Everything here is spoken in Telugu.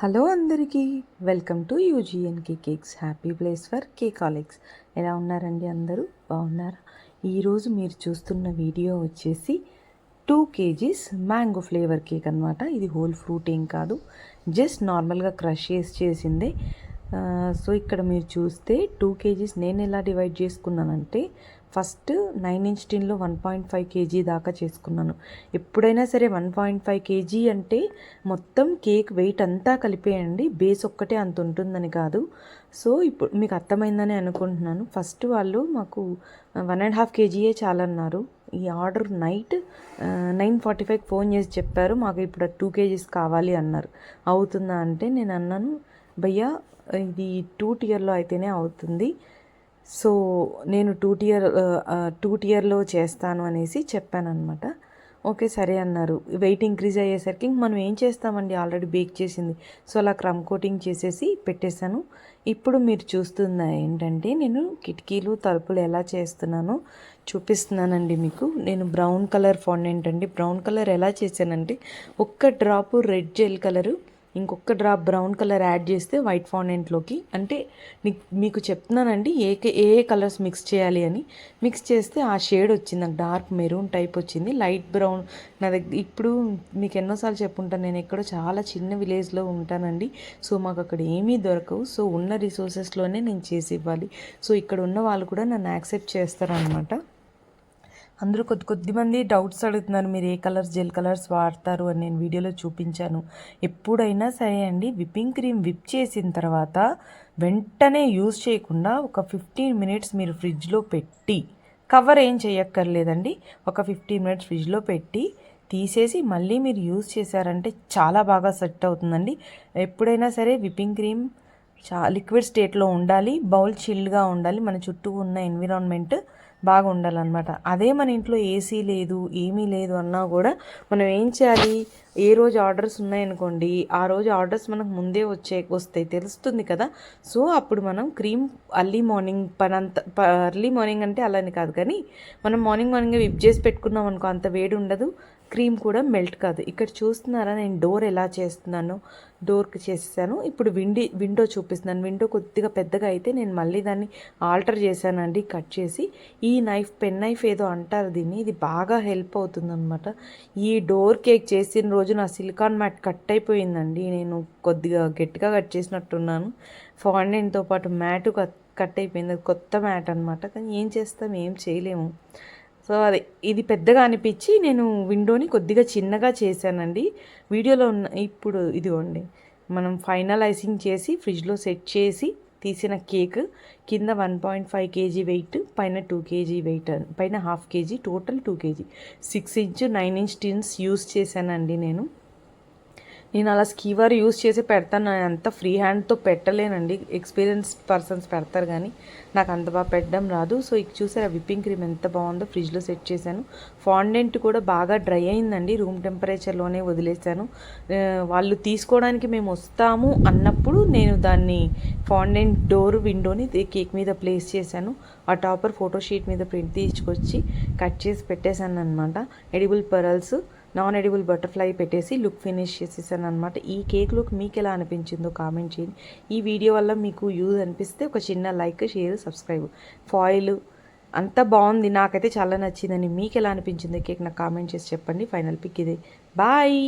హలో అందరికీ welcome to UGNK cakes happy place for cakeaholics. ఎలా ఉన్నారండి? అందరూ బాగున్నారా? ఈరోజు మీరు చూస్తున్న వీడియో వచ్చేసి 2 kgs మ్యాంగో ఫ్లేవర్ కేక్ అనమాట. ఇది హోల్ ఫ్రూట్ ఏం కాదు, జస్ట్ నార్మల్గా క్రష్ చేసిందే. సో ఇక్కడ మీరు చూస్తే 2 kgs నేను ఎలా డివైడ్ చేసుకున్నానంటే, ఫస్ట్ 9 inch టిన్లో 1.5 kg దాకా చేసుకున్నాను. ఎప్పుడైనా సరే 1.5 kg అంటే మొత్తం కేక్ వెయిట్ అంతా కలిపేయండి, బేస్ ఒక్కటే అంత ఉంటుందని కాదు. సో ఇప్పుడు మీకు అర్థమైందని అనుకుంటున్నాను. ఫస్ట్ వాళ్ళు మాకు 1.5 kg చాలన్నారు. ఈ ఆర్డర్ నైట్ 9:45కి ఫోన్ చేసి చెప్పారు, మాకు ఇప్పుడు 2 kgs కావాలి అన్నారు. అవుతుందా అంటే నేను అన్నాను, భయ్యా ఇది 2 tier అయితేనే అవుతుంది, సో నేను 2 tier చేస్తాను అనేసి చెప్పాను అనమాట. ఓకే సరే అన్నారు. వెయిట్ ఇంక్రీజ్ అయ్యేసరికి మనం ఏం చేస్తామండి, ఆల్రెడీ బేక్ చేసింది. సో అలా క్రమ్ కోటింగ్ చేసేసి పెట్టేశాను. ఇప్పుడు మీరు చూస్తున్న ఏంటంటే, నేను కిటికీలు తలుపులు ఎలా చేస్తున్నానో చూపిస్తున్నానండి మీకు. నేను బ్రౌన్ కలర్ ఫాండెంట్ అండి, బ్రౌన్ కలర్ ఎలా చేశానంటే, ఒక్క డ్రాపు రెడ్ జెల్ కలరు, ఇంకొక డ్రాప్ బ్రౌన్ కలర్ యాడ్ చేస్తే వైట్ ఫాండెంట్లోకి, అంటే మీకు చెప్తున్నానండి ఏ కలర్స్ మిక్స్ చేయాలి అని. మిక్స్ చేస్తే ఆ షేడ్ వచ్చింది, నాకు డార్క్ మెరూన్ టైప్ వచ్చింది. లైట్ బ్రౌన్ నా దగ్గర ఇప్పుడు మీకు ఎన్నోసార్లు చెప్పుంటాను, నేను ఎక్కడో చాలా చిన్న విలేజ్లో ఉంటానండి. సో మాకు అక్కడ ఏమీ దొరకవు. సో ఉన్న రిసోర్సెస్లోనే నేను చేసి ఇవ్వాలి. సో ఇక్కడ ఉన్న వాళ్ళు కూడా నన్ను యాక్సెప్ట్ చేస్తారనమాట. అందరూ కొద్దిమంది డౌట్స్ అడుగుతున్నారు, మీరు ఏ కలర్స్ జెల్ కలర్స్ వాడతారు అని. నేను వీడియోలో చూపించాను. ఎప్పుడైనా సరే అండి, విప్పింగ్ క్రీమ్ విప్ చేసిన తర్వాత వెంటనే యూజ్ చేయకుండా ఒక 15 minutes మీరు ఫ్రిడ్జ్లో పెట్టి, కవర్ ఏం చేయక్కర్లేదండి, ఒక 15 minutes ఫ్రిడ్జ్లో పెట్టి తీసేసి మళ్ళీ మీరు యూజ్ చేశారంటే చాలా బాగా సెట్ అవుతుందండి. ఎప్పుడైనా సరే విప్పింగ్ క్రీమ్ లిక్విడ్ స్టేట్లో ఉండాలి, బౌల్ చిల్డ్గా ఉండాలి, మన చుట్టూ ఉన్న ఎన్విరాన్మెంట్ బాగా ఉండాలన్నమాట. అదే మన ఇంట్లో ఏసీ లేదు, ఏమీ లేదు అన్నా కూడా మనం ఏం చేయాలి, ఏ రోజు ఆర్డర్స్ ఉన్నాయనుకోండి, ఆ రోజు ఆర్డర్స్ మనకు ముందే వస్తాయి, తెలుస్తుంది కదా. సో అప్పుడు మనం cream early morning early morning అంటే అలా అని కాదు, కానీ మనం మార్నింగ్ విప్ చేసి పెట్టుకున్నాం అనుకో, అంత వేడి ఉండదు, క్రీమ్ కూడా మెల్ట్ కాదు. ఇక్కడ చూస్తున్నారా నేను డోర్ ఎలా చేస్తున్నానో, డోర్కి చేసేసాను. ఇప్పుడు విండో చూపిస్తున్నాను. విండో కొద్దిగా పెద్దగా అయితే నేను మళ్ళీ దాన్ని ఆల్టర్ చేశానండి, కట్ చేసి. ఈ పెన్ నైఫ్ ఏదో అంటారు దీన్ని, ఇది బాగా హెల్ప్ అవుతుందన్నమాట. ఈ డోర్ కేక్ చేసిన రోజు నా సిలికాన్ మ్యాట్ కట్ అయిపోయిందండి, నేను కొద్దిగా గట్టిగా కట్ చేసినట్టున్నాను. ఫాండెంట్తో పాటు మ్యాట్ కట్ అయిపోయింది, అది కొత్త మ్యాట్ అనమాట. కానీ ఏం చేస్తాం, ఏం చేయలేము. సో ఇది పెద్దగా అనిపించి నేను విండోని కొద్దిగా చిన్నగా చేశానండి. వీడియోలో ఉన్న ఇప్పుడు ఇదిగోండి, మనం ఫైనలైజింగ్ చేసి ఫ్రిడ్జ్లో సెట్ చేసి తీసిన కేక్, కింద 1.5 kg వెయిట్, పైన 2 kg వెయిట్, పైన 1/2 kg, total 2 kg. 6 inch 9 inch tins use చేశానండి నేను అలా స్కీవర్ యూస్ చేసి పెడతాను. అంత ఫ్రీ హ్యాండ్తో పెట్టలేనండి, ఎక్స్పీరియన్స్డ్ పర్సన్స్ పెడతారు, కానీ నాకు అంత బాగా పెట్టడం రాదు. సో ఇక చూసారా విప్పింగ్ క్రీమ్ ఎంత బాగుందో, ఫ్రిడ్జ్లో సెట్ చేశాను. ఫాండెంట్ కూడా బాగా డ్రై అయిందండి, రూమ్ టెంపరేచర్లోనే వదిలేశాను. వాళ్ళు తీసుకోవడానికి మేము వస్తాము అన్నప్పుడు నేను దాన్ని ఫాండెంట్ డోర్ విండోని కేక్ మీద ప్లేస్ చేశాను. ఆ టాపర్ ఫోటో షీట్ మీద ప్రింట్ తీసుకొచ్చి కట్ చేసి పెట్టేశాను అనమాట. Edible pearls, non edible butterfly పెట్టేసి లుక్ ఫినిష్ చేసేసాను అనమాట. ఈ కేక్ లుక్ మీకు ఎలా అనిపించిందో కామెంట్ చేయండి. ఈ వీడియో వల్ల మీకు యూజ్ అనిపిస్తే ఒక చిన్న లైక్, షేర్, సబ్స్క్రైబ్. ఫాయిల్ అంతా బాగుంది, నాకైతే చాలా నచ్చిందని. మీకు ఎలా అనిపించింది కేక్ నాకు కామెంట్ చేసి చెప్పండి. ఫైనల్ పిక్ ఇదే. బాయ్.